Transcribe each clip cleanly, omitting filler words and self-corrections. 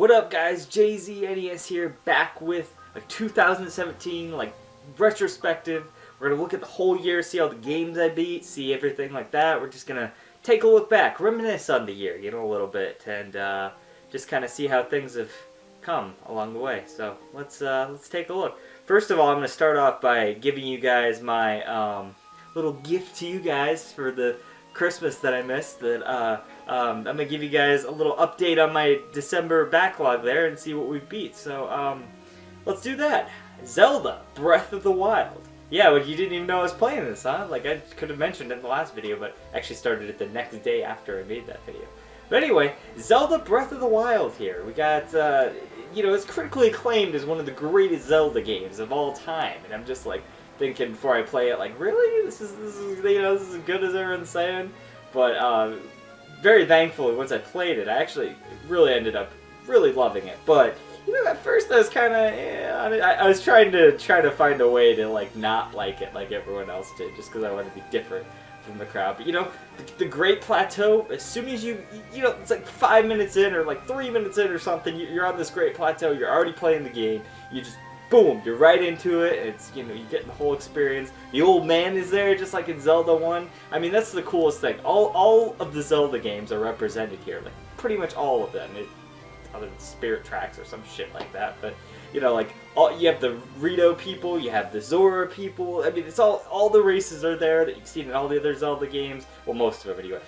What up, guys? JZNES here, back with a 2017 retrospective. We're gonna look at the whole year, see all the games I beat, see everything like that. We're just gonna take a look back, reminisce on the year, a little bit, and just kind of see how things have come along the way. So let's take a look. First of all, I'm gonna start off by giving you guys my little gift to you guys for the Christmas that I missed. I'm gonna give you guys a little update on my December backlog there and see what we've beat. So let's do that. Zelda Breath of the Wild. Yeah, well, you didn't even know I was playing this, huh? Like, I could have mentioned it in the last video, but actually started it the next day after I made that video. But anyway, Zelda Breath of the Wild here. We got, it's critically acclaimed as one of the greatest Zelda games of all time, and I'm just like thinking before I play it, like, really? This is as good as everyone's saying? But very thankfully, once I played it, I actually really ended up really loving it. But at first I was kind of, I was trying to find a way to not like it like everyone else did, just because I wanted to be different from the crowd. But the Great Plateau, as soon as it's like 5 minutes in or like 3 minutes in or something, you're on this Great Plateau, you're already playing the game, you just boom, you're right into it. It's you're getting the whole experience. The old man is there, just like in Zelda 1. I mean, that's the coolest thing. All of the Zelda games are represented here, like pretty much all of them. Other than Spirit Tracks or some shit like that, but you have the Rito people, you have the Zora people. I mean, it's all the races are there that you've seen in all the other Zelda games. Well, most of them anyway.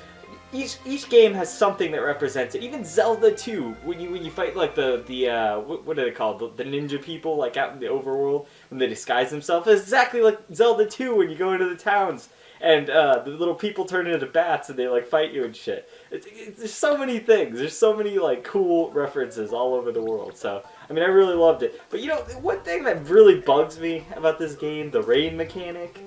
Each game has something that represents it. Even Zelda 2, when you fight like what are they called? The ninja people, like out in the overworld, when they disguise themselves, it's exactly like Zelda 2 when you go into the towns and the little people turn into bats and they fight you and shit. There's so many things. There's so many cool references all over the world. So I mean, I really loved it. But one thing that really bugs me about this game, the rain mechanic,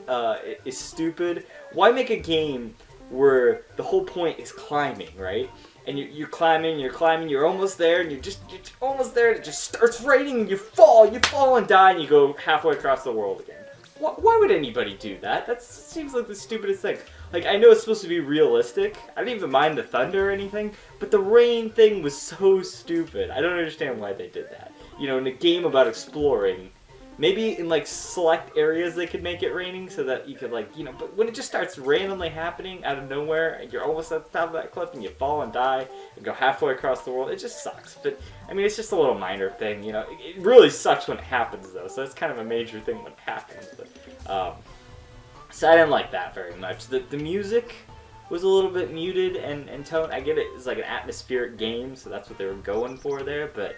is stupid. Why make a game where the whole point is climbing, right? And you're climbing, you're almost there, and you're almost there, and it just starts raining, and you fall and die, and you go halfway across the world again. Why would anybody do that? That seems like the stupidest thing. Like, I know it's supposed to be realistic. I didn't even mind the thunder or anything, but the rain thing was so stupid. I don't understand why they did that. In a game about exploring, maybe in select areas they could make it raining so that you could but when it just starts randomly happening out of nowhere and you're almost at the top of that cliff and you fall and die and go halfway across the world, it just sucks. But I mean, it's just a little minor thing, It really sucks when it happens though, so that's kind of a major thing when it happens. But so I didn't like that very much. The music was a little bit muted and tone. I get it's like an atmospheric game, so that's what they were going for there, but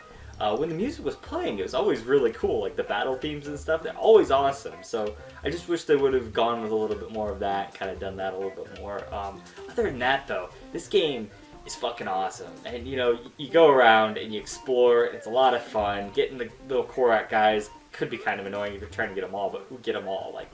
when the music was playing, it was always really cool. Like the battle themes and stuff, they're always awesome. So I just wish they would have gone with a little bit more of that, kind of done that a little bit more. Other than that, though, this game is fucking awesome. And you go around and you explore, and it's a lot of fun. Getting the little Korak guys could be kind of annoying if you're trying to get them all, but who get them all? Like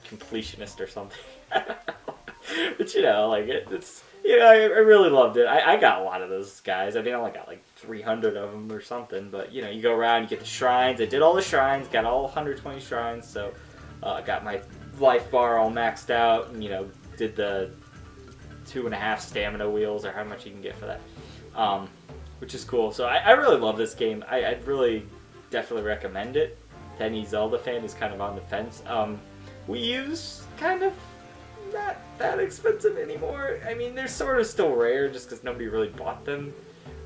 completionist or something. But it's. I really loved it. I got a lot of those guys. I mean, I only got 300 of them or something. But, you go around, you get the shrines. I did all the shrines, got all 120 shrines. So, I got my life bar all maxed out and, did the 2.5 stamina wheels or how much you can get for that. Which is cool. So, I really love this game. I'd really definitely recommend it to any Zelda fan who's kind of on the fence. Wii U's kind of not that expensive anymore. I mean, they're sort of still rare just because nobody really bought them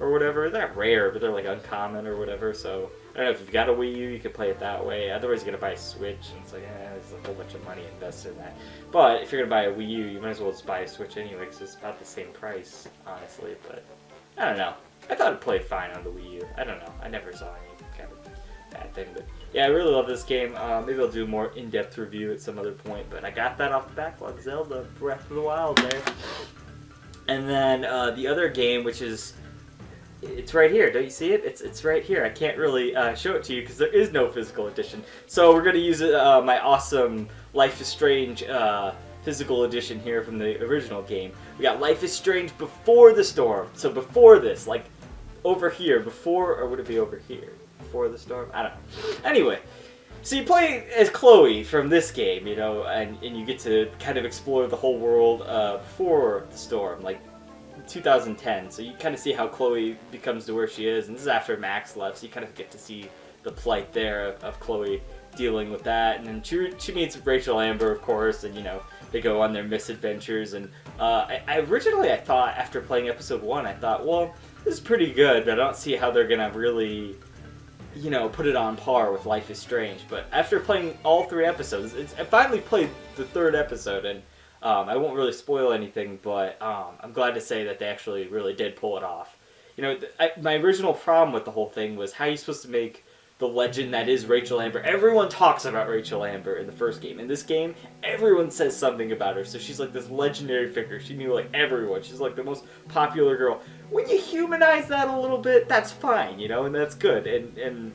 or whatever. They're not rare, but they're uncommon or whatever. So I don't know, if you've got a Wii U, you could play it that way. Otherwise, you're gonna buy a Switch, and it's there's a whole bunch of money invested in that. But if you're gonna buy a Wii U, you might as well just buy a Switch anyway, because it's about the same price, honestly. But I don't know. I thought it played fine on the Wii U. I don't know. I never saw any kind of bad thing, but yeah, I really love this game. Maybe I'll do a more in-depth review at some other point, but I got that off the backlog, Zelda Breath of the Wild there. And then the other game, which is, it's right here. Don't you see it? It's right here. I can't really show it to you because there is no physical edition. So we're going to use my awesome Life is Strange physical edition here from the original game. We got Life is Strange Before the Storm. So before this, over here, before, or would it be over here? Before the storm? I don't know. Anyway, so you play as Chloe from this game, and you get to kind of explore the whole world before the storm. 2010, so you kind of see how Chloe becomes to where she is, and this is after Max left, so you kind of get to see the plight there of Chloe dealing with that, and then she meets Rachel Amber, of course, and they go on their misadventures, and I originally thought, after playing episode 1, I thought, well, this is pretty good, but I don't see how they're gonna really, put it on par with Life is Strange. But after playing all 3 episodes, I finally played the 3rd episode, and I won't really spoil anything, but I'm glad to say that they actually really did pull it off. My original problem with the whole thing was, how are you supposed to make the legend that is Rachel Amber? Everyone talks about Rachel Amber in the first game. In this game, everyone says something about her, so she's like this legendary figure. She knew like everyone. She's like the most popular girl. When you humanize that a little bit, that's fine, and that's good. And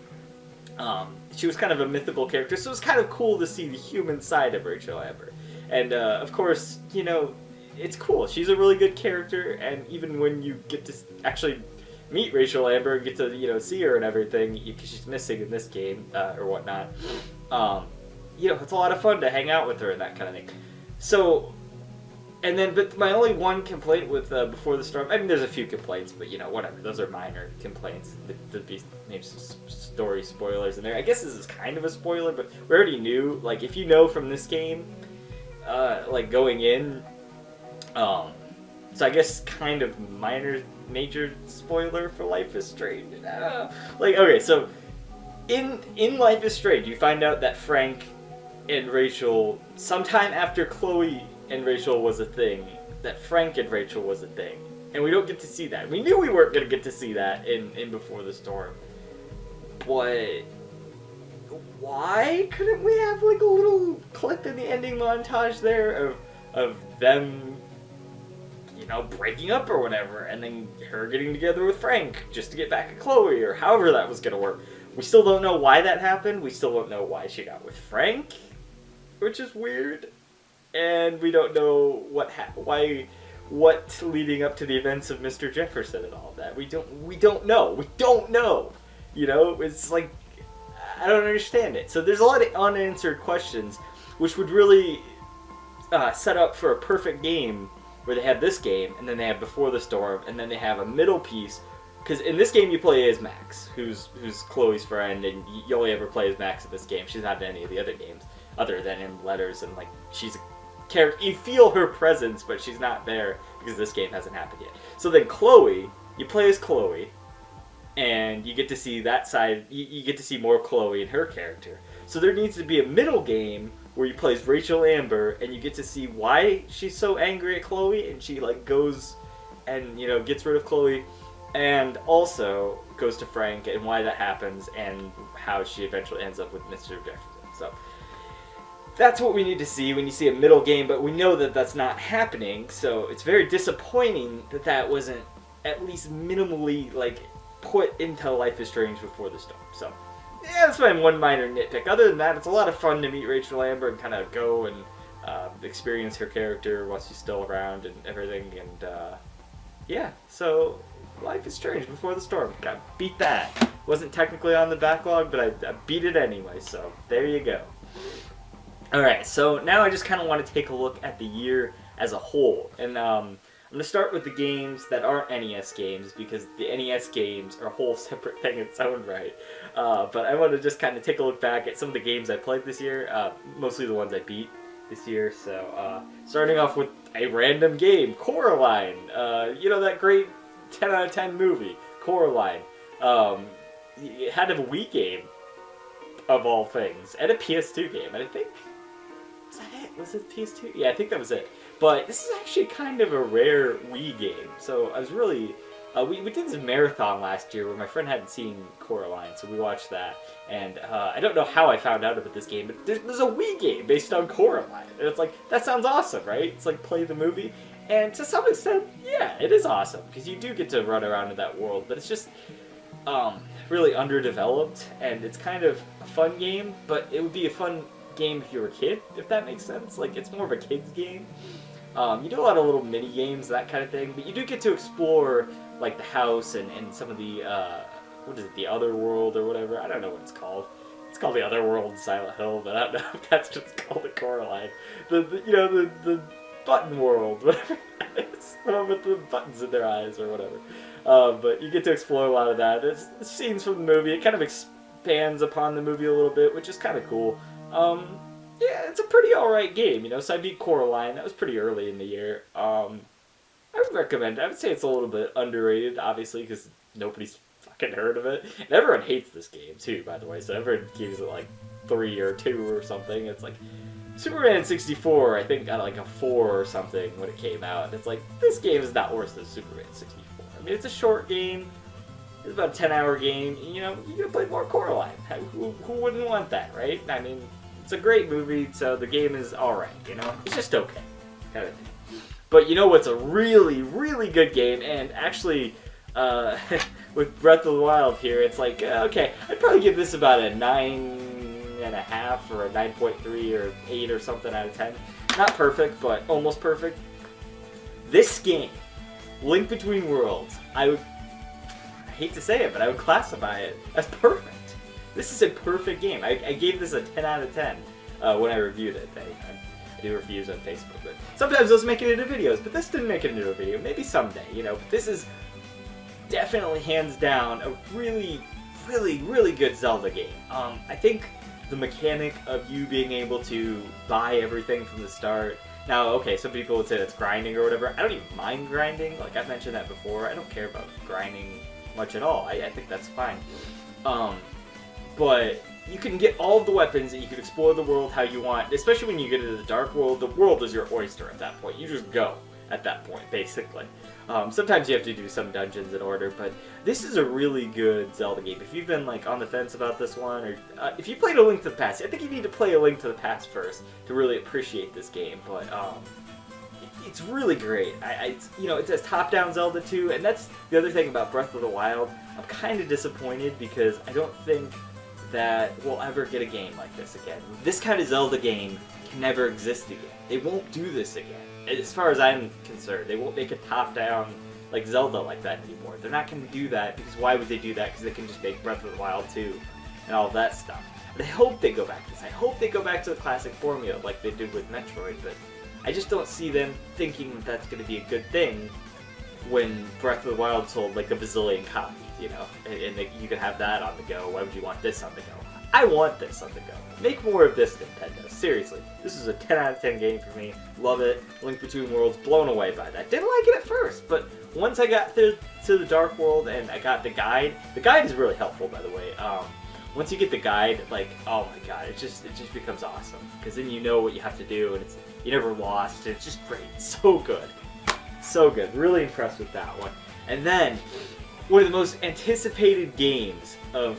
she was kind of a mythical character, so it was kind of cool to see the human side of Rachel Amber. And of course, it's cool. She's a really good character, and even when you get to actually meet Rachel Amber and get to see her and everything, because she's missing in this game or whatnot, it's a lot of fun to hang out with her and that kind of thing. So, but my only one complaint with Before the Storm, I mean, there's a few complaints, but whatever, those are minor complaints. There'd be maybe some story spoilers in there. I guess this is kind of a spoiler, but we already knew, like, if you know from this game, like going in, so I guess kind of major spoiler for Life is Strange. Okay, so in Life is Strange, you find out that Frank and Rachel, sometime after Chloe and Rachel was a thing, that Frank and Rachel was a thing. And we don't get to see that. We knew we weren't going to get to see that in Before the Storm. But why couldn't we have like a little clip in the ending montage there of them breaking up or whatever, and then her getting together with Frank just to get back at Chloe, or however that was going to work. We still don't know why that happened. We still don't know why she got with Frank, which is weird. And we don't know what leading up to the events of Mr. Jefferson and all of that. We don't know. It's like, I don't understand it. So there's a lot of unanswered questions, which would really set up for a perfect game, where they have this game, and then they have Before the Storm, and then they have a middle piece. Because in this game you play as Max, who's Chloe's friend, and you only ever play as Max in this game. She's not in any of the other games, other than in Letters, and like she's a character. You feel her presence, but she's not there because this game hasn't happened yet. So then Chloe, you play as Chloe, and you get to see that side. You get to see more Chloe and her character. So there needs to be a middle game where you play as Rachel Amber, and you get to see why she's so angry at Chloe, and she like goes and gets rid of Chloe, and also goes to Frank, and why that happens, and how she eventually ends up with Mr. Jefferson. So that's what we need to see when you see a middle game, but we know that that's not happening, so it's very disappointing that wasn't at least minimally like put into Life is Strange Before the Storm. So yeah, that's my one minor nitpick. Other than that, it's a lot of fun to meet Rachel Amber and kind of go and experience her character while she's still around and everything. And yeah, so Life is Strange Before the Storm. Got beat that. Wasn't technically on the backlog, but I beat it anyway, so there you go. Alright, so now I just kind of want to take a look at the year as a whole. And I'm going to start with the games that aren't NES games, because the NES games are a whole separate thing in its own right. But I want to just kind of take a look back at some of the games I played this year, mostly the ones I beat this year. So starting off with a random game, Coraline. That great 10 out of 10 movie, Coraline. It had a Wii game, of all things, and a PS2 game, and I think... Was that it? Was it PS2? Yeah, I think that was it. But this is actually kind of a rare Wii game. So I was really... we did this marathon last year where my friend hadn't seen Coraline, so we watched that. And I don't know how I found out about this game, but there's a Wii game based on Coraline. And it's like, that sounds awesome, right? It's like play the movie. And to some extent, yeah, it is awesome. Because you do get to run around in that world. But it's just really underdeveloped. And it's kind of a fun game, but it would be a fun game if you were a kid, if that makes sense. Like, it's more of a kid's game. You do a lot of little mini games, that kind of thing, but you do get to explore like the house and some of the what is it, the Other World or whatever. I don't know what it's called. It's called the Other World in Silent Hill, but I don't know if that's just called a Coraline. The button world, whatever it is. The one with the buttons in their eyes or whatever. But you get to explore a lot of that. There's scenes from the movie. It kind of expands upon the movie a little bit, which is kind of cool. Yeah, it's a pretty alright game, you know. So I beat Coraline. That was pretty early in the year. I would recommend it. I would say it's a little bit underrated, obviously, because nobody's fucking heard of it. And everyone hates this game, too, by the way. So everyone gives it, like, 3 or 2 or something. It's like, Superman 64, I think, got, like, a 4 or something when it came out. And it's like, this game is not worse than Superman 64. I mean, it's a short game. It's about a 10-hour game. You know, you could play more Coraline. Who wouldn't want that, right? I mean, it's a great movie, so the game is alright, you know? It's just okay, kind of thing. But you know what's a really, really good game, and actually, with Breath of the Wild here, it's like, okay, I'd probably give this about a 9.5 or a 9.3 or 8 or something out of 10. Not perfect, but almost perfect. This game, Link Between Worlds, I hate to say it, but I would classify it as perfect. This is a perfect game. I gave this a 10 out of 10 when I reviewed it. I do reviews on Facebook, but sometimes those make it into videos, but this didn't make it into a video. Maybe someday, you know, but this is definitely hands down a really, really, really good Zelda game. I think the mechanic of you being able to buy everything from the start. Now, okay, some people would say that's grinding or whatever. I don't even mind grinding. Like, I've mentioned that before. I don't care about grinding much at all. I think that's fine. But you can get all of the weapons and you can explore the world how you want. Especially when you get into the Dark World. The world is your oyster at that point. You just go at that point, basically. Sometimes you have to do some dungeons in order, but this is a really good Zelda game. If you've been like on the fence about this one, or if you played A Link to the Past, I think you need to play A Link to the Past first to really appreciate this game. But it's really great. You know, it's a top-down Zelda too, and that's the other thing about Breath of the Wild. I'm kind of disappointed because I don't think that we'll ever get a game like this again. This kind of Zelda game can never exist again. They won't do this again. As far as I'm concerned, they won't make a top-down like Zelda like that anymore. They're not going to do that because why would they do that? Because they can just make Breath of the Wild 2 and all that stuff. But I hope they go back to this. I hope they go back to the classic formula like they did with Metroid, but I just don't see them thinking that that's going to be a good thing when Breath of the Wild sold like a bazillion copies, you know, and you can have that on the go. Why would you want this on the go? I want this on the go. Make more of this, Nintendo. Seriously. This is a 10 out of 10 game for me. Love it. Link Between Worlds, blown away by that. Didn't like it at first, but once I got to the Dark World and I got the guide is really helpful, by the way. Once you get the guide, like, oh my god, it just becomes awesome. Because then you know what you have to do, and you never lost, and it's just great. So good. So good. Really impressed with that one. And then, one of the most anticipated games of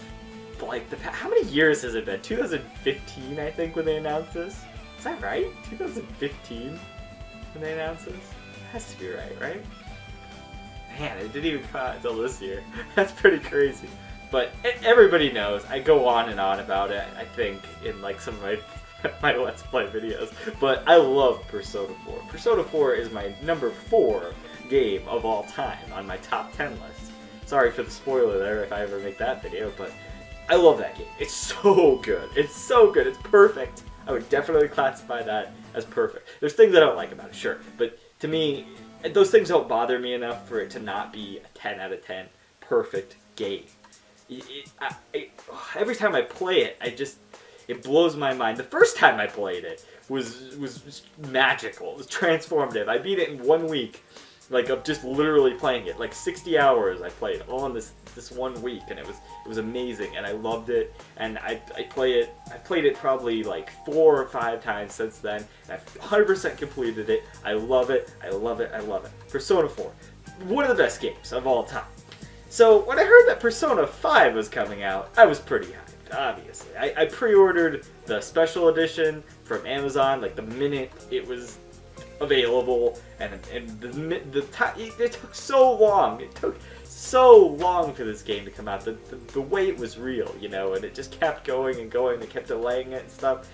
like how many years has it been? 2015, I think, when they announced this. Is that right? 2015 when they announced this? It has to be right? Man, it didn't even come out until this year. That's pretty crazy. But everybody knows. I go on and on about it, I think, in like some of my Let's Play videos. But I love Persona 4. Persona 4 is my number 4 game of all time on my top 10 list. Sorry for the spoiler there if I ever make that video, but I love that game. It's so good. It's so good. It's perfect. I would definitely classify that as perfect. There's things I don't like about it, sure. But to me, those things don't bother me enough for it to not be a 10 out of 10 perfect game. Every time I play it, it blows my mind. The first time I played it was magical. It was transformative. I beat it in 1 week. Like, of just literally playing it. Like 60 hours I played all in this 1 week, and it was amazing, and I loved it. And I played it probably like 4 or 5 times since then, and I've 100% completed it. I love it. I love it. I love it. Persona 4, one of the best games of all time. So when I heard that Persona 5 was coming out, I was pretty hyped, obviously. I pre-ordered the special edition from Amazon like the minute it was available, and it took so long. It took so long for this game to come out. The wait was real, you know, and it just kept going and going. They kept delaying it and stuff,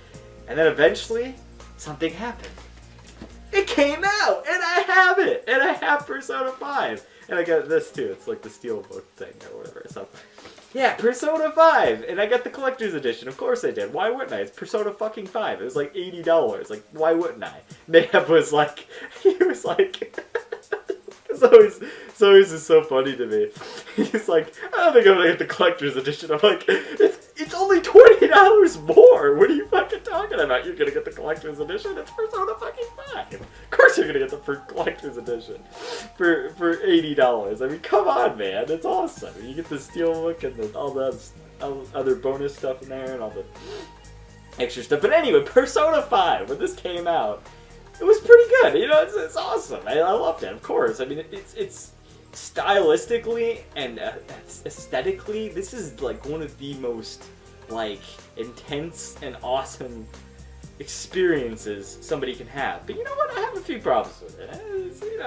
and then eventually something happened. It came out, and I have it, and I have Persona 5, and I got this too. It's like the Steelbook thing or whatever. So Yeah, Persona 5! And I got the collector's edition. Of course I did. Why wouldn't I? It's Persona fucking 5. It was like $80. Like, why wouldn't I? Mayhap was like... He was like... It's always just so funny to me. He's like, I don't think I'm gonna get the collector's edition. I'm like, it's only $20 more. What are you fucking talking about? You're gonna get the collector's edition? It's Persona fucking 5. Of course you're gonna get the collector's edition for $80. I mean, come on, man. It's awesome. You get the steelbook and all the other bonus stuff in there and all the extra stuff. But anyway, Persona 5, when this came out, it was pretty good. You know, it's awesome. I loved it, of course. I mean, it's stylistically and aesthetically, this is like one of the most like intense and awesome experiences somebody can have. But you know what? I have a few problems with it.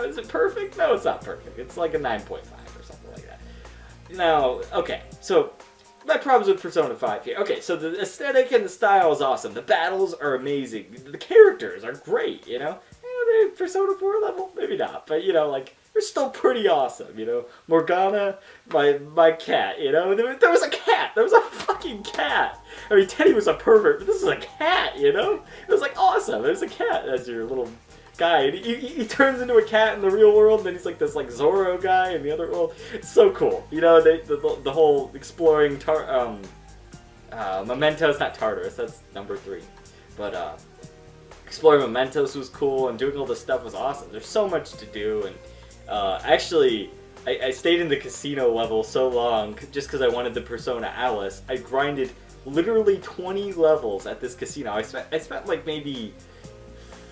Is it perfect? No, it's not perfect. It's like a 9.5 or something like that. Now, okay, so my problems with Persona 5 here. Okay, so the aesthetic and the style is awesome. The battles are amazing. The characters are great, you know? Persona 4 level? Maybe not, but, you know, like, they're still pretty awesome, you know? Morgana, my cat, you know? There was a cat! There was a fucking cat! I mean, Teddy was a pervert, but this is a cat, you know? It was, like, awesome. There's a cat as your little guy. And he turns into a cat in the real world, and then he's like this like Zorro guy in the other world. It's so cool. You know, the whole exploring Mementos, not Tartarus, that's number 3. But exploring Mementos was cool, and doing all this stuff was awesome. There's so much to do, and actually I stayed in the casino level so long just because I wanted the Persona Alice. I grinded literally 20 levels at this casino. I spent like maybe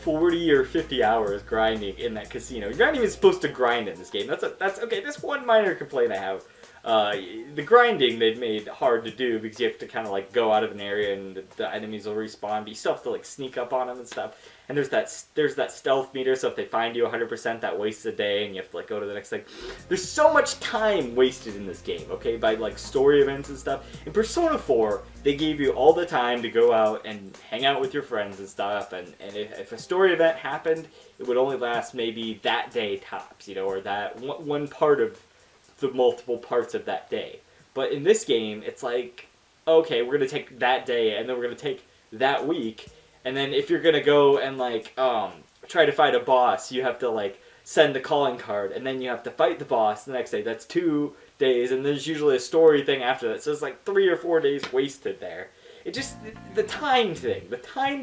40 or 50 hours grinding in that casino. You're not even supposed to grind in this game. That's okay. That's one minor complaint I have. The grinding they've made hard to do because you have to kind of like go out of an area and the enemies will respawn, but you still have to like sneak up on them and stuff. And there's that stealth meter, so if they find you 100%, that wastes a day, and you have to like go to the next thing. There's so much time wasted in this game, okay, by like story events and stuff. In Persona 4, they gave you all the time to go out and hang out with your friends and stuff, and if a story event happened, it would only last maybe that day tops, you know, or that one part of the multiple parts of that day. But in this game, it's like, okay, we're going to take that day, and then we're going to take that week, and then if you're going to go and, like, try to fight a boss, you have to, like, send the calling card, and then you have to fight the boss the next day. That's 2 days, and there's usually a story thing after that. So it's, like, 3 or 4 days wasted there. The time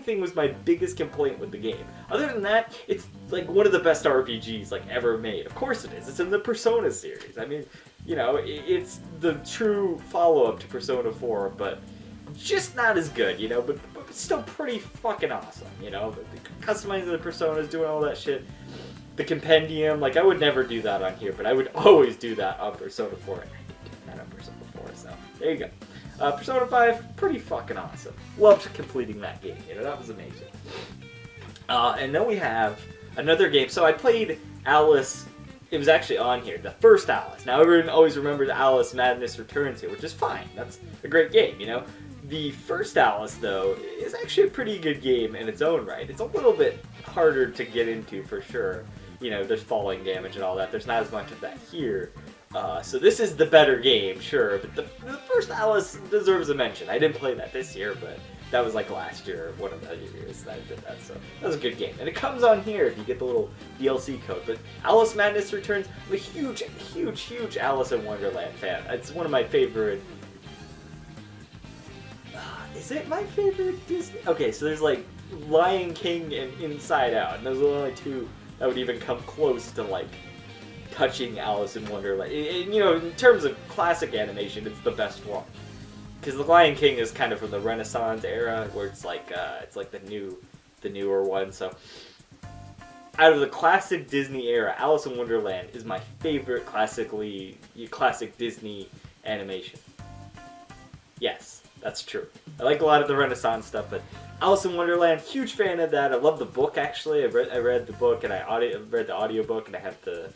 thing was my biggest complaint with the game. Other than that, it's like one of the best RPGs like ever made. Of course it is. It's in the Persona series. I mean, you know, it's the true follow-up to Persona 4, but just not as good, you know, but still pretty fucking awesome, you know. Customizing the personas, doing all that shit. The compendium, like I would never do that on here, but I would always do that on Persona 4, and I did do that on Persona 4, so there you go. Persona 5, pretty fucking awesome. Loved completing that game, you know, that was amazing. And then we have another game. So I played Alice, it was actually on here, the first Alice. Now everyone always remembers Alice Madness Returns here, which is fine. That's a great game, you know. The first Alice, though, is actually a pretty good game in its own right. It's a little bit harder to get into for sure. You know, there's falling damage and all that. There's not as much of that here. So this is the better game, sure, but the first Alice deserves a mention. I didn't play that this year, but that was like last year, or one of the other years that I did that, so that was a good game. And it comes on here if you get the little DLC code. But Alice Madness Returns, I'm a huge, huge, huge Alice in Wonderland fan. It's one of my favorite... Is it my favorite Disney? Okay, so there's like Lion King and Inside Out, and those are the only two that would even come close to like touching Alice in Wonderland. You know, in terms of classic animation, it's the best one. Because the Lion King is kind of from the Renaissance era, where it's like the newer one. So, out of the classic Disney era, Alice in Wonderland is my favorite classic Disney animation. Yes, that's true. I like a lot of the Renaissance stuff, but Alice in Wonderland, huge fan of that. I love the book actually. I read the book and I read the audiobook, and I have the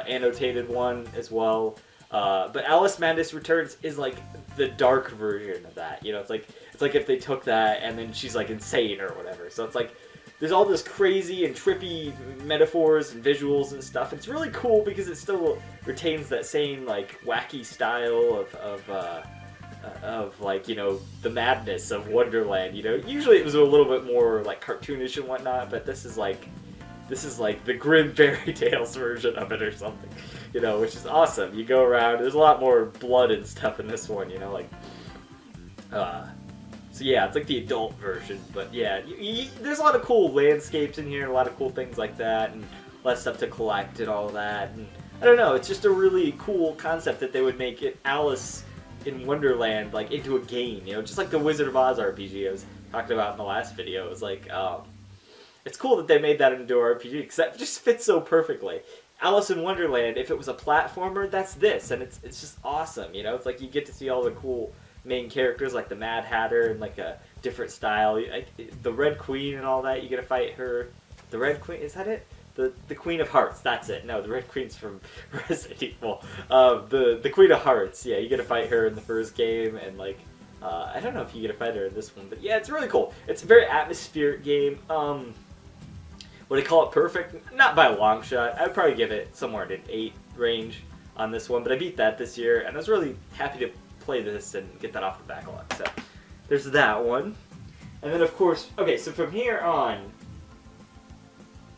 annotated one as well. But Alice Madness Returns is like the dark version of that. You know, it's like if they took that and then she's like insane or whatever. So it's like there's all this crazy and trippy metaphors and visuals and stuff. It's really cool because it still retains that same like wacky style of of like, the madness of Wonderland. Usually it was a little bit more like cartoonish and whatnot, but this is like the grim fairy tales version of it or something, which is awesome. You go around, there's a lot more blood and stuff in this one, so yeah, it's like the adult version, but yeah, there's a lot of cool landscapes in here, a lot of cool things like that, and a lot of stuff to collect and all that, and I don't know, it's just a really cool concept that they would make it Alice in Wonderland, like, into a game, just like the Wizard of Oz RPG I was talking about in the last video. It was like, it's cool that they made that into an RPG, because that just fits so perfectly. Alice in Wonderland, if it was a platformer, that's this, and it's just awesome, It's like you get to see all the cool main characters, like the Mad Hatter, and like a different style. The Red Queen and all that, you get to fight her. The Red Queen, is that it? The Queen of Hearts, that's it. No, the Red Queen's from Resident Evil. The Queen of Hearts, yeah, you get to fight her in the first game, and like, I don't know if you get to fight her in this one, but yeah, it's really cool. It's a very atmospheric game. Would I call it perfect? Not by a long shot. I would probably give it somewhere in an 8 range on this one, but I beat that this year, and I was really happy to play this and get that off the backlog. So there's that one. And then of course, okay, so from here on,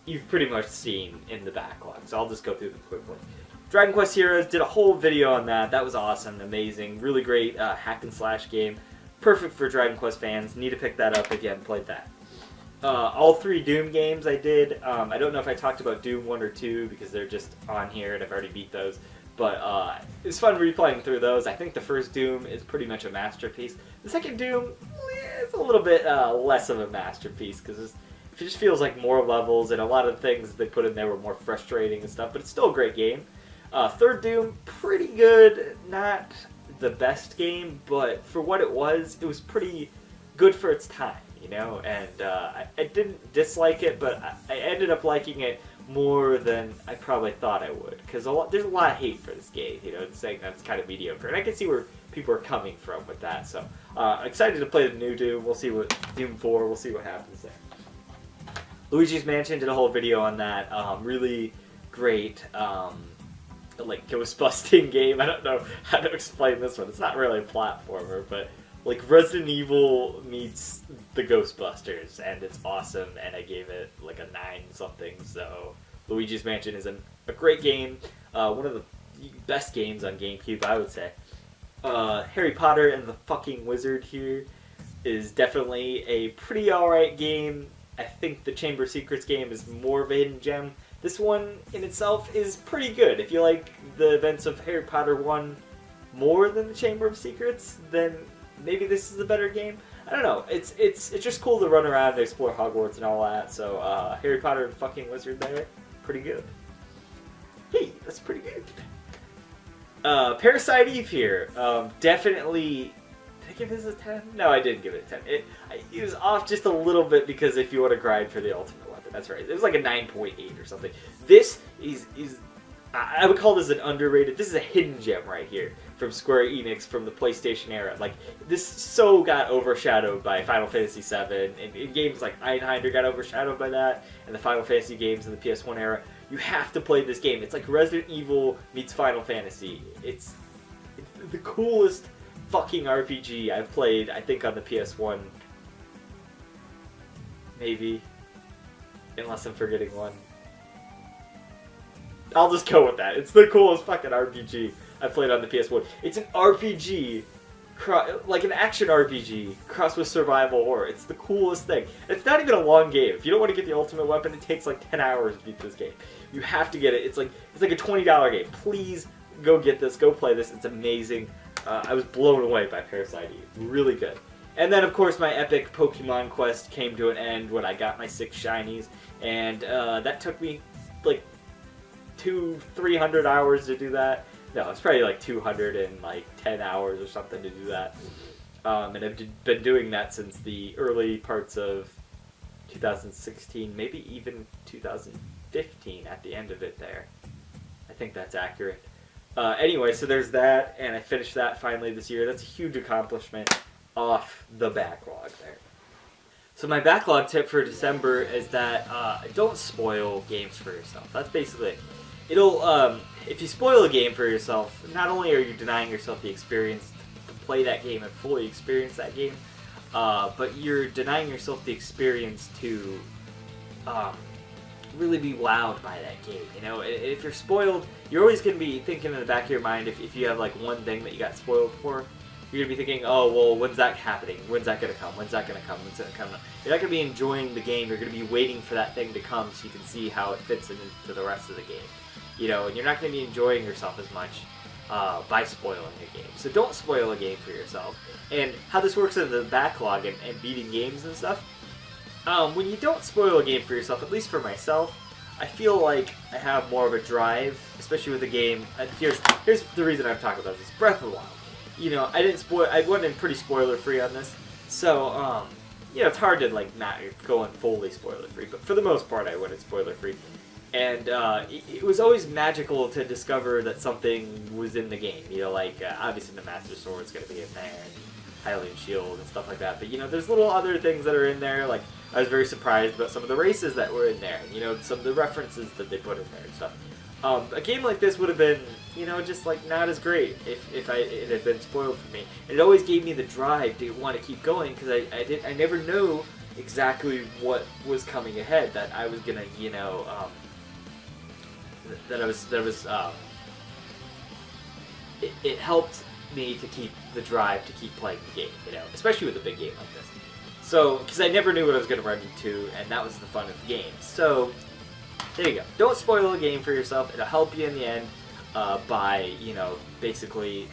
you've pretty much seen in the backlog, so I'll just go through them quickly. Dragon Quest Heroes, did a whole video on that. That was awesome, amazing, really great hack and slash game. Perfect for Dragon Quest fans. Need to pick that up if you haven't played that. All 3 Doom games I did. I don't know if I talked about Doom 1 or 2 because they're just on here and I've already beat those. But it was fun replaying through those. I think the first Doom is pretty much a masterpiece. The second Doom is a little bit less of a masterpiece because it just feels like more levels and a lot of things they put in there were more frustrating and stuff. But it's still a great game. Third Doom, pretty good. Not the best game, but for what it was pretty good for its time, And I didn't dislike it, but I ended up liking it more than I probably thought I would, because there's a lot of hate for this game, saying that it's kind of mediocre, and I can see where people are coming from with that, so excited to play the new Doom. We'll see what Doom 4, we'll see what happens there. Luigi's Mansion, did a whole video on that, really great, like, ghost-busting game. I don't know how to explain this one, it's not really a platformer, but like Resident Evil meets the Ghostbusters, and it's awesome, and I gave it like a 9-something, so Luigi's Mansion is a great game, one of the best games on GameCube, I would say. Harry Potter and the fucking Wizard here is definitely a pretty alright game. I think the Chamber of Secrets game is more of a hidden gem. This one in itself is pretty good. If you like the events of Harry Potter 1 more than the Chamber of Secrets, then maybe this is a better game. I don't know. It's just cool to run around and explore Hogwarts and all that. So Harry Potter and fucking Wizard there, pretty good. Hey, that's pretty good. Parasite Eve here, definitely. Did I give this a 10? No, I didn't give it a 10. It was off just a little bit because if you want to grind for the ultimate weapon, that's right. It was like a 9.8 or something. This is I would call this an underrated. This is a hidden gem right here from Square Enix from the PlayStation era. Like, this so got overshadowed by Final Fantasy VII, and games like Einhander got overshadowed by that, and the Final Fantasy games in the PS1 era. You have to play this game. It's like Resident Evil meets Final Fantasy. It's the coolest fucking RPG I've played, I think, on the PS1. Maybe. Unless I'm forgetting one. I'll just go with that. It's the coolest fucking RPG I played on the PS1. It's an RPG, like an action RPG, crossed with survival horror. It's the coolest thing. It's not even a long game. If you don't want to get the ultimate weapon, it takes like 10 hours to beat this game. You have to get it. It's like a $20 game. Please go get this. Go play this. It's amazing. I was blown away by Parasite Eve. Really good. And then, of course, my epic Pokemon quest came to an end when I got my 6 shinies, and that took me like 200-300 hours to do that. No, it's probably like 210 hours or something to do that. And I've been doing that since the early parts of 2016, maybe even 2015 at the end of it there. I think that's accurate. Anyway, so there's that, and I finished that finally this year. That's a huge accomplishment off the backlog there. So my backlog tip for December is that don't spoil games for yourself. That's basically it. It'll, if you spoil a game for yourself, not only are you denying yourself the experience to play that game and fully experience that game, but you're denying yourself the experience to really be wowed by that game. You know, if you're spoiled, you're always going to be thinking in the back of your mind, if you have like one thing that you got spoiled for, you're going to be thinking, oh, well, when's that happening? When's that going to come? When's that going to come? When's that going to come? You're not going to be enjoying the game. You're going to be waiting for that thing to come so you can see how it fits into the rest of the game. You know, and you're not going to be enjoying yourself as much by spoiling a game. So don't spoil a game for yourself. And how this works in the backlog and beating games and stuff, when you don't spoil a game for yourself, at least for myself, I feel like I have more of a drive, especially with a game. Here's the reason I'm talking about this. Breath of the Wild. You know, I went in pretty spoiler free on this, so you know, it's hard to like not go in fully spoiler free, but for the most part I went in spoiler free, and it was always magical to discover that something was in the game. You know, like obviously the Master Sword's gonna be in there, and Hylian Shield and stuff like that, but you know, there's little other things that are in there. Like I was very surprised about some of the races that were in there, and you know, some of the references that they put in there and stuff. A game like this would have been, you know, just like not as great if it had been spoiled for me. And it always gave me the drive to want to keep going, because I never know exactly what was coming ahead, that I was gonna, you know, it helped me to keep the drive to keep playing the game, you know, especially with a big game like this. So, because I never knew what I was going to run into, and that was the fun of the game. So, there you go. Don't spoil a game for yourself. It'll help you in the end by, you know, basically,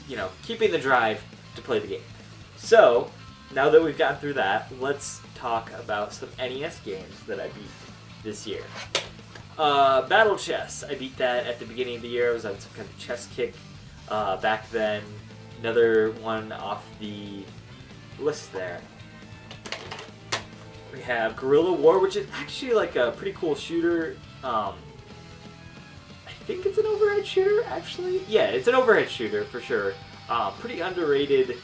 you know, keeping the drive to play the game. So, now that we've gotten through that, let's talk about some NES games that I beat this year. Battle Chess. I beat that at the beginning of the year. I was on some kind of chess kick back then. Another one off the list there. We have Guerrilla War, which is actually like a pretty cool shooter. I think it's an overhead shooter, actually. Yeah, it's an overhead shooter for sure. Pretty underrated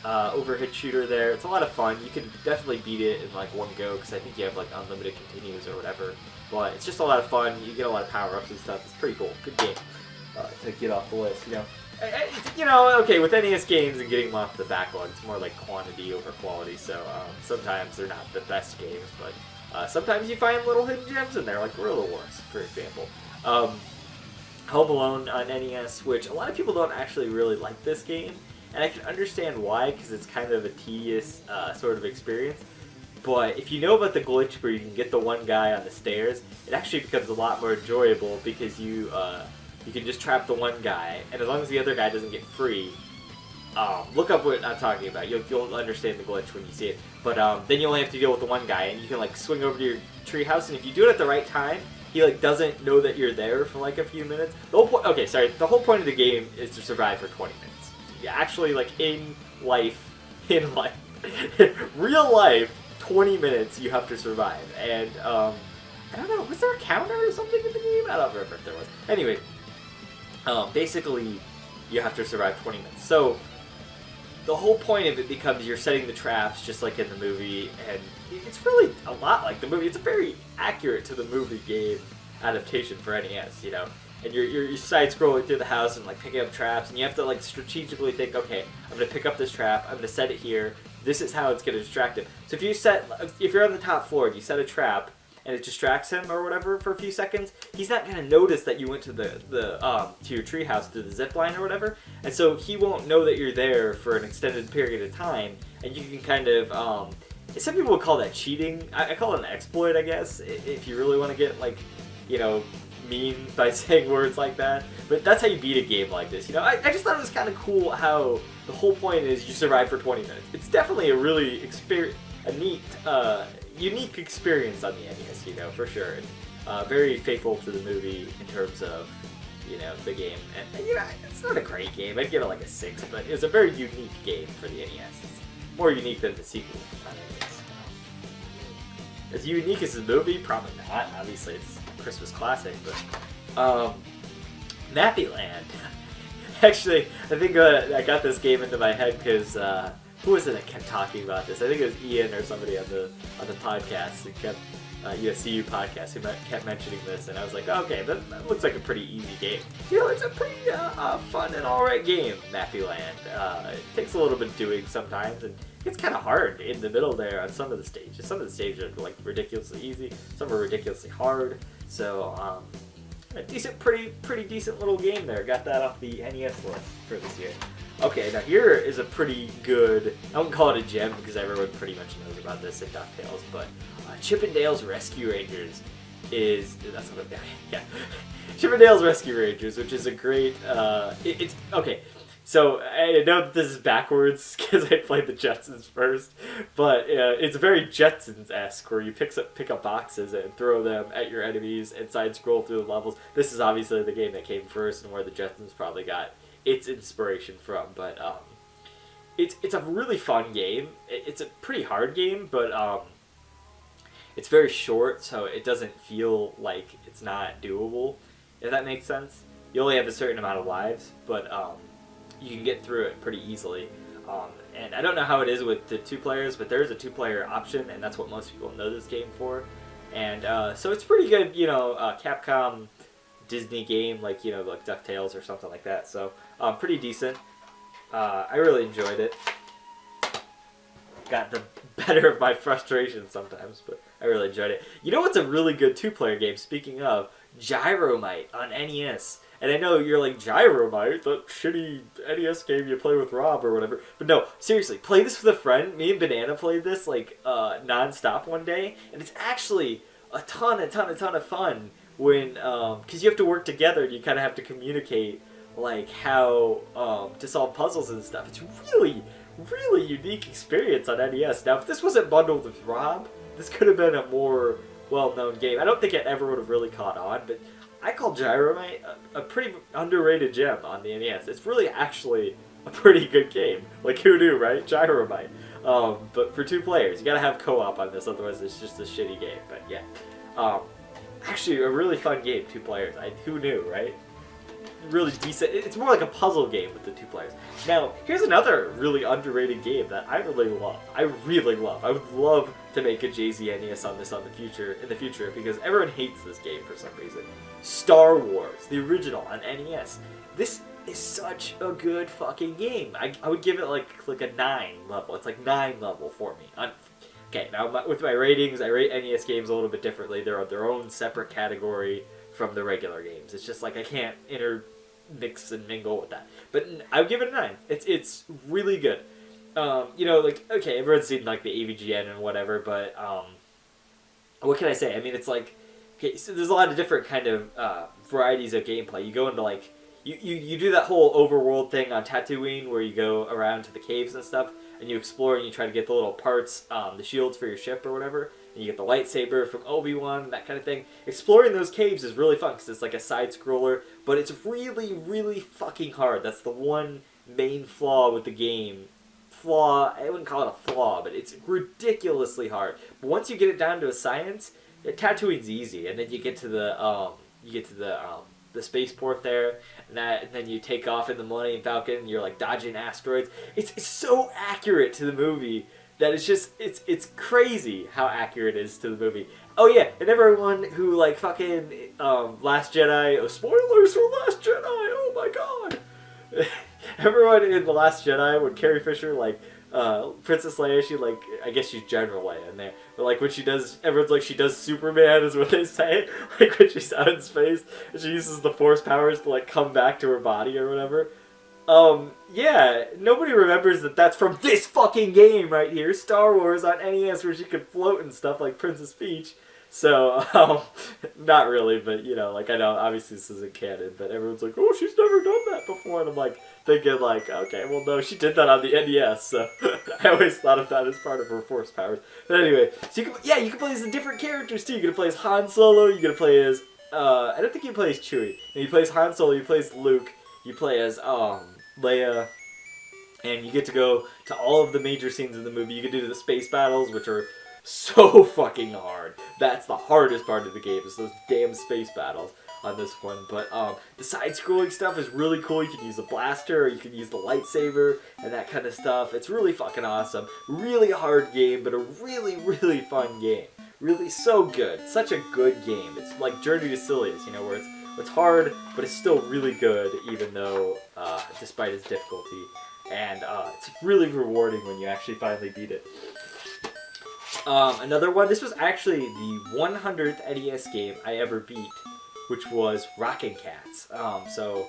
overhead shooter there. It's a lot of fun. You can definitely beat it in like one go, because I think you have like unlimited continues or whatever. But it's just a lot of fun. You get a lot of power-ups and stuff. It's pretty cool. Good game to get off the list, you know. You know, okay, with NES games and getting them off the backlog, it's more like quantity over quality, so sometimes they're not the best games, but sometimes you find little hidden gems in there, like Guerrilla Wars, for example. Home Alone on NES, which a lot of people don't actually really like this game, and I can understand why, because it's kind of a tedious sort of experience. But if you know about the glitch where you can get the one guy on the stairs, it actually becomes a lot more enjoyable, because you can just trap the one guy, and as long as the other guy doesn't get free, look up what I'm talking about. You'll understand the glitch when you see it. But then you only have to deal with the one guy, and you can like swing over to your treehouse, and if you do it at the right time, he like doesn't know that you're there for like a few minutes. The whole the whole point of the game is to survive for 20 minutes. Yeah, actually, like in real life, 20 minutes you have to survive. And I don't know, was there a counter or something in the game? I don't remember if there was. Anyway. Basically, you have to survive 20 minutes. So, the whole point of it becomes you're setting the traps just like in the movie, and it's really a lot like the movie. It's very accurate to the movie game adaptation for NES, you know. And you're side-scrolling through the house and like picking up traps, and you have to like strategically think, okay, I'm going to pick up this trap, I'm going to set it here, this is how it's going to distract him. So if you're on the top floor and you set a trap, and it distracts him or whatever for a few seconds, he's not going to notice that you went to to your treehouse through the zip line or whatever, and so he won't know that you're there for an extended period of time, and you can kind of, some people would call that cheating. I call it an exploit, I guess, if you really want to get, like, you know, mean by saying words like that, but that's how you beat a game like this, you know. I just thought it was kind of cool how the whole point is you survive for 20 minutes. It's definitely a really neat, unique experience on the NES, you know, for sure. Very faithful to the movie in terms of, you know, the game. And you know, it's not a great game. I'd give it like a 6, but it was a very unique game for the NES. It's more unique than the sequel. As unique as the movie, probably not. Obviously, it's a Christmas classic, but Nappy Land. Actually, I think I got this game into my head because who was it that kept talking about this? I think it was Ian or somebody on the podcast who kept CU podcast who kept mentioning this, and I was like, okay, that looks like a pretty easy game. You know, it's a pretty fun and alright game, Mappy Land. It takes a little bit doing sometimes, and it's kind of hard in the middle there on some of the stages. Some of the stages are like ridiculously easy, some are ridiculously hard. So a decent, pretty decent little game there. Got that off the NES list for this year. Okay, now here is a pretty good, I wouldn't call it a gem because everyone pretty much knows about this in DuckTales, but Chip 'n Dale's Rescue Rangers that's what yeah. Chip 'n Dale's Rescue Rangers, which is a great, it's, okay, so I know that this is backwards because I played the Jetsons first, but it's very Jetsons-esque where you pick up boxes and throw them at your enemies and side-scroll through the levels. This is obviously the game that came first and where the Jetsons probably got its inspiration from, but it's a really fun game. It's a pretty hard game, but it's very short, so it doesn't feel like it's not doable, if that makes sense. You only have a certain amount of lives, but you can get through it pretty easily. And I don't know how it is with the 2 players, but there is a 2-player option, and that's what most people know this game for. And so it's pretty good, you know, Capcom Disney game, like, you know, like DuckTales or something like that. So pretty decent. I really enjoyed it. Got the better of my frustration sometimes, but I really enjoyed it. You know what's a really good 2-player game, speaking of? Gyromite on NES. And I know you're like, Gyromite? That shitty NES game you play with Rob or whatever. But no, seriously, play this with a friend. Me and Banana played this like non-stop one day, and it's actually a ton of fun when, because you have to work together and you kind of have to communicate like how to solve puzzles and stuff. It's really unique experience on NES. Now, if this wasn't bundled with Rob, this could have been a more well-known game. I don't think it ever would have really caught on, but I call Gyromite a pretty underrated gem on the NES. It's really actually a pretty good game. Like, who knew, right? Gyromite. But for 2 players, you gotta have co-op on this, otherwise it's just a shitty game. But yeah, actually a really fun game, 2 players. Who knew, right? Really decent. It's more like a puzzle game with the 2 players. Now, here's another really underrated game that I really love. I would love to make a JZNES on this in the future because everyone hates this game for some reason. Star Wars, the original on NES. This is such a good fucking game. I would give it like a 9 level. It's like 9 level for me. Okay, now with my ratings, I rate NES games a little bit differently. They're their own separate category from the regular games. It's just like I can't intermix and mingle with that. But I would give it a 9. It's really good. You know, like, okay, everyone's seen like the AVGN and whatever, but what can I say? I mean, it's like, okay, so there's a lot of different kind of varieties of gameplay. You go into like you do that whole overworld thing on Tatooine where you go around to the caves and stuff and you explore and you try to get the little parts, the shields for your ship or whatever. And you get the lightsaber from Obi-Wan, that kind of thing. Exploring those caves is really fun because it's like a side-scroller, but it's really fucking hard. That's the one main flaw with the game. I wouldn't call it a flaw, but it's ridiculously hard. But once you get it down to a science, Tatooine's easy, and then you get to the spaceport there, and then you take off in the Millennium Falcon, and you're like dodging asteroids. It's so accurate to the movie that it's crazy how accurate it is to the movie. Oh yeah, and everyone who like fucking Last Jedi, spoilers for Last Jedi. Oh my god. Everyone in The Last Jedi, when Carrie Fisher, like, Princess Leia, she, like, I guess she's General Leia in there, but, like, when she does, everyone's like, she does Superman, is what they say, like, when she's out in space, and she uses the Force powers to, like, come back to her body or whatever. Yeah, nobody remembers that that's from this fucking game right here, Star Wars on NES, where she could float and stuff like Princess Peach. So, not really, but, you know, like, I know, obviously this isn't canon, but everyone's like, oh, she's never done that before, and I'm like, thinking, like, okay, well, no, she did that on the NES, so I always thought of that as part of her Force powers. But anyway, so you can play as the different characters, too. You can play as Han Solo, you can play as, I don't think you play as Chewie. And you play as Han Solo, you play as Luke, you play as, Leia, and you get to go to all of the major scenes in the movie. You can do the space battles, which are so fucking hard. That's the hardest part of the game, is those damn space battles. on this one. But the side-scrolling stuff is really cool. You can use the blaster, or you can use the lightsaber, and that kind of stuff. It's really fucking awesome. Really hard game, but a really, really fun game. Really so good. Such a good game. It's like Journey to Silius, you know, where it's hard, but it's still really good, even though, despite its difficulty. And it's really rewarding when you actually finally beat it. Another one, this was actually the 100th NES game I ever beat, which was Rockin' Cats. So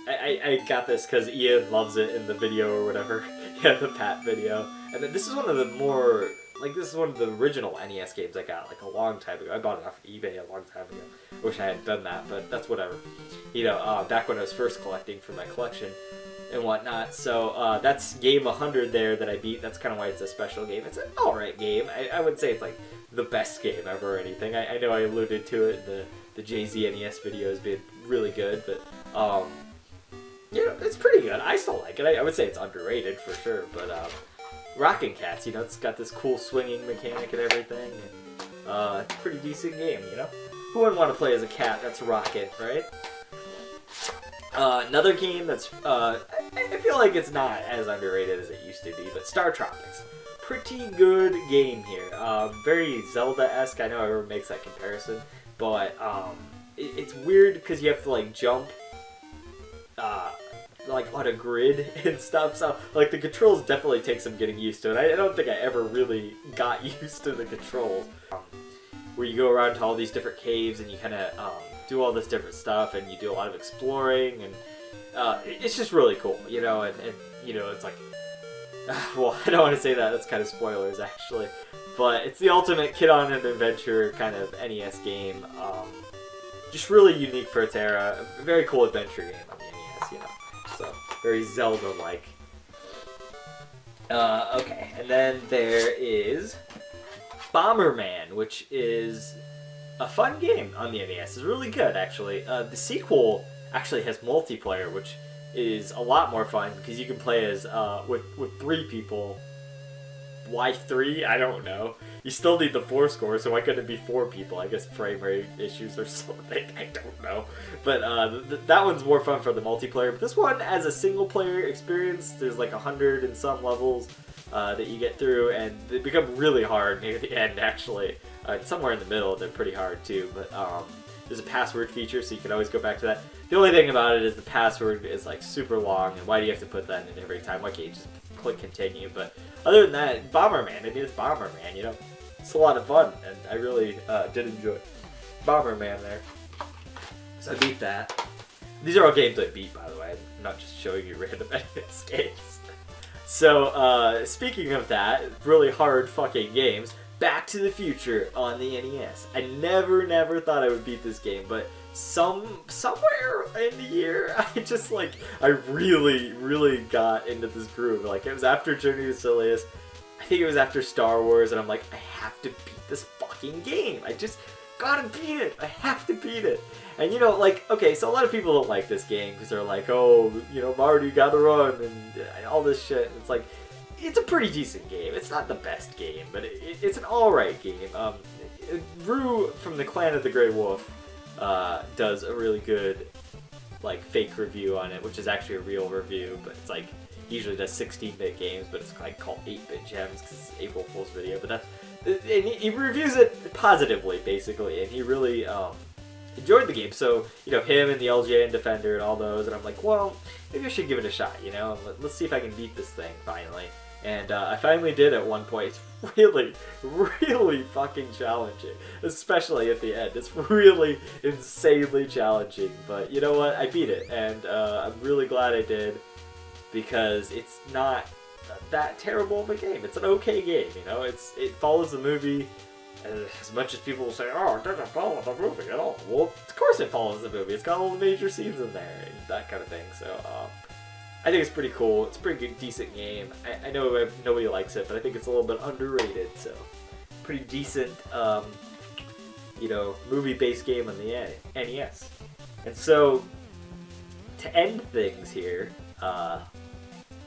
I got this because Ian loves it in the video or whatever. Yeah, the Pat video. And then this is one of the more, like, this is one of the original NES games I got, like, a long time ago. I bought it off eBay a long time ago. Wish I hadn't done that, but that's whatever. You know, back when I was first collecting for my collection and whatnot. So that's game 100 there that I beat. That's kind of why it's a special game. It's an alright game. I wouldn't say it's like the best game ever or anything. I know I alluded to it in the JZNES videos being really good, but you know, it's pretty good. I still like it. I would say it's underrated for sure, but Rockin' Cats, you know, it's got this cool swinging mechanic and everything, and it's a pretty decent game, you know? Who wouldn't want to play as a cat that's rockin', right? Another game that's, I feel like it's not as underrated as it used to be, but Star Tropics. Pretty good game here. Very Zelda-esque. I know everyone makes that comparison, but it's weird because you have to, like, jump, like, on a grid and stuff, so, like, the controls definitely take some getting used to, and I don't think I ever really got used to the controls. Where you go around to all these different caves and you kind of do all this different stuff, and you do a lot of exploring, and it's just really cool, you know, and you know, it's like, well, I don't want to say that, that's kind of spoilers, actually, but it's the ultimate kid-on-an-adventure kind of NES game, just really unique for its era, a very cool adventure game on the NES, you know, so, very Zelda-like. Okay, and then there is Bomberman, which is a fun game on the NES. It's really good, actually. The sequel actually has multiplayer, which is a lot more fun because you can play as with 3 people. Why 3? I don't know. You still need the 4 score, so why couldn't it be 4 people? I guess frame rate issues or something. I don't know. But that one's more fun for the multiplayer. But this one, as a single player experience, there's like 100 and some levels that you get through, and they become really hard near the end, actually. Somewhere in the middle, they're pretty hard too, but there's a password feature, so you can always go back to that. The only thing about it is the password is like super long, and why do you have to put that in every time? Why can't you just click continue? But other than that, Bomberman, I mean, it's Bomberman, you know? It's a lot of fun, and I really did enjoy Bomberman there. So I beat that. These are all games I beat, by the way. I'm not just showing you random NES games. So, speaking of that, really hard fucking games, Back to the Future on the NES. I never thought I would beat this game, but somewhere in the year, I really got into this groove. Like, it was after Journey to Silius, I think it was after Star Wars, and I'm like, I have to beat this fucking game. I just gotta beat it. I have to beat it. And, you know, like, okay, so a lot of people don't like this game because they're like, oh, you know, Marty, you gotta run, and all this shit. And it's like, it's a pretty decent game. It's not the best game, but it's an alright game. Rue from the Clan of the Grey Wolf does a really good, like, fake review on it, which is actually a real review, but it's like, he usually does 16-bit games, but it's like called 8-bit gems because it's April Fool's video, but that's, and he reviews it positively, basically, and he really enjoyed the game. So, you know, him and the LJN Defender and all those, and I'm like, well, maybe I should give it a shot, you know? Let's see if I can beat this thing, finally. And I finally did at one point. It's really fucking challenging, especially at the end. It's really insanely challenging, but you know what? I beat it, and I'm really glad I did, because it's not that terrible of a game. It's an okay game, you know? It follows the movie. As much as people will say, oh, it doesn't follow the movie at all. Well, of course it follows the movie. It's got all the major scenes in there and that kind of thing. So, I think it's pretty cool. It's a pretty good, decent game. I know nobody likes it, but I think it's a little bit underrated. So, pretty decent, you know, movie-based game on the NES. And so, to end things here,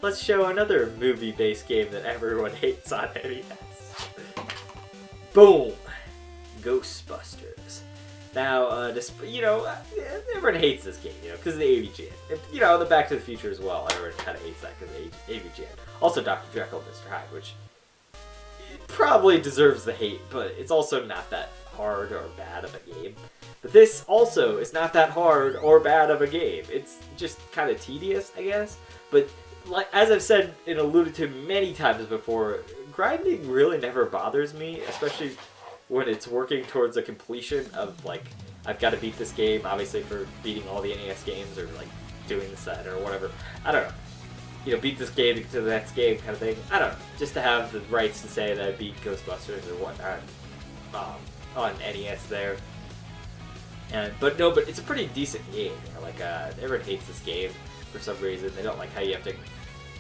let's show another movie-based game that everyone hates on NES. Boom! Ghostbusters. Now, everyone hates this game, because of the AVGN. The Back to the Future as well, everyone kind of hates that because of the AVGN. Also, Dr. Jekyll and Mr. Hyde, which probably deserves the hate, but it's also not that hard or bad of a game. But this also is not that hard or bad of a game. It's just kind of tedious, I guess. But as I've said and alluded to many times before, grinding really never bothers me, especially when it's working towards a completion of, I've got to beat this game, obviously for beating all the NES games or, doing the set or whatever. I don't know. Beat this game to the next game kind of thing. I don't know. Just to have the rights to say that I beat Ghostbusters or whatnot on NES there. But it's a pretty decent game. Everyone hates this game for some reason. They don't like how you have to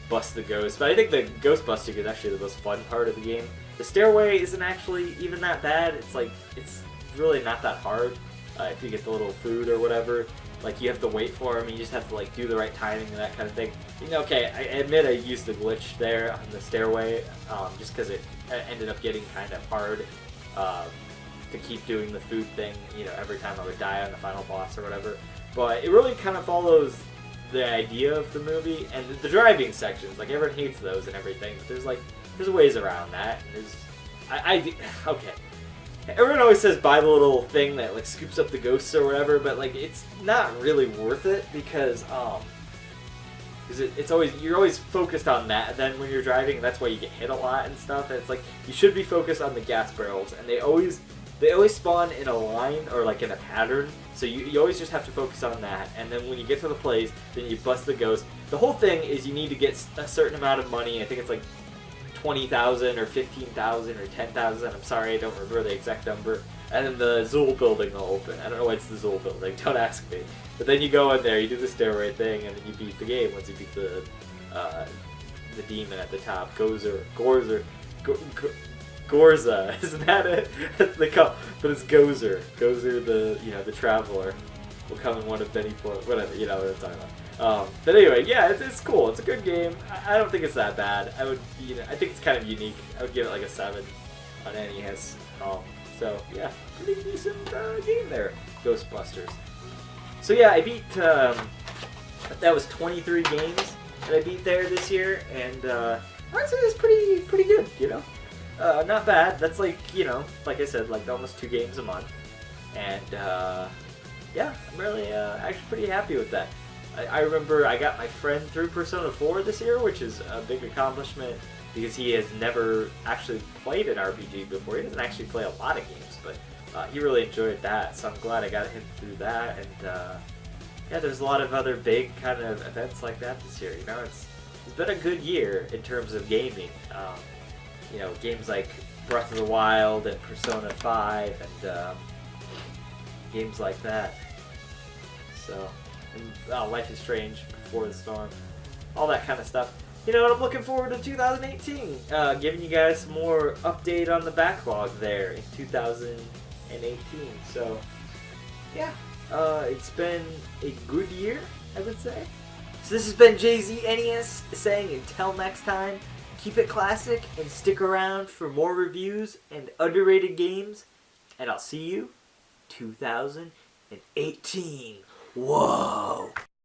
bust the ghost. But I think the ghost busting is actually the most fun part of the game. The stairway isn't actually even that bad. It's really not that hard if you get the little food or whatever. You have to wait for them. You just have to do the right timing and that kind of thing. Okay, I admit I used the glitch there on the stairway just because it ended up getting kind of hard to keep doing the food thing. Every time I would die on the final boss or whatever. But it really kind of follows the idea of the movie and the driving sections. Everyone hates those and everything, but there's ways around that. Okay. Everyone always says buy the little thing that scoops up the ghosts or whatever, but it's not really worth it because you're always focused on that. And then when you're driving, that's why you get hit a lot and stuff. And it's you should be focused on the gas barrels, and they always spawn in a line or in a pattern. So you always just have to focus on that. And then when you get to the place, then you bust the ghost. The whole thing is you need to get a certain amount of money. I think it's 20,000 or 15,000 or 10,000. I'm sorry, I don't remember the exact number. And then the Zool building will open. I don't know why it's the Zool building. Don't ask me. But then you go in there, you do the stairway thing, and then you beat the game once you beat the demon at the top. Gorza, isn't that it? That's the call, but it's Gozer. Gozer, the traveler, will come in one of many forms. Whatever, you know what I'm talking about. But anyway, yeah, it's cool. It's a good game. I don't think it's that bad. I think it's kind of unique. I would give it a 7 on NES. So yeah, pretty decent game there, Ghostbusters. So yeah, I beat. That was 23 games that I beat there this year, and I'd say it's pretty good. Not bad. That's like I said, almost 2 games a month. And yeah, I'm really actually pretty happy with that. I remember I got my friend through Persona 4 this year, which is a big accomplishment because he has never actually played an RPG before. He doesn't actually play a lot of games, but he really enjoyed that, so I'm glad I got him through that. And yeah, there's a lot of other big kind of events like that this year. It's been a good year in terms of gaming. Games like Breath of the Wild and Persona 5 and games like that. So, and Life is Strange, Before the Storm, all that kind of stuff. I'm looking forward to 2018, giving you guys some more update on the backlog there in 2018. So, yeah, it's been a good year, I would say. So this has been JZNES saying until next time, keep it classic and stick around for more reviews and underrated games, and I'll see you 2018. Whoa!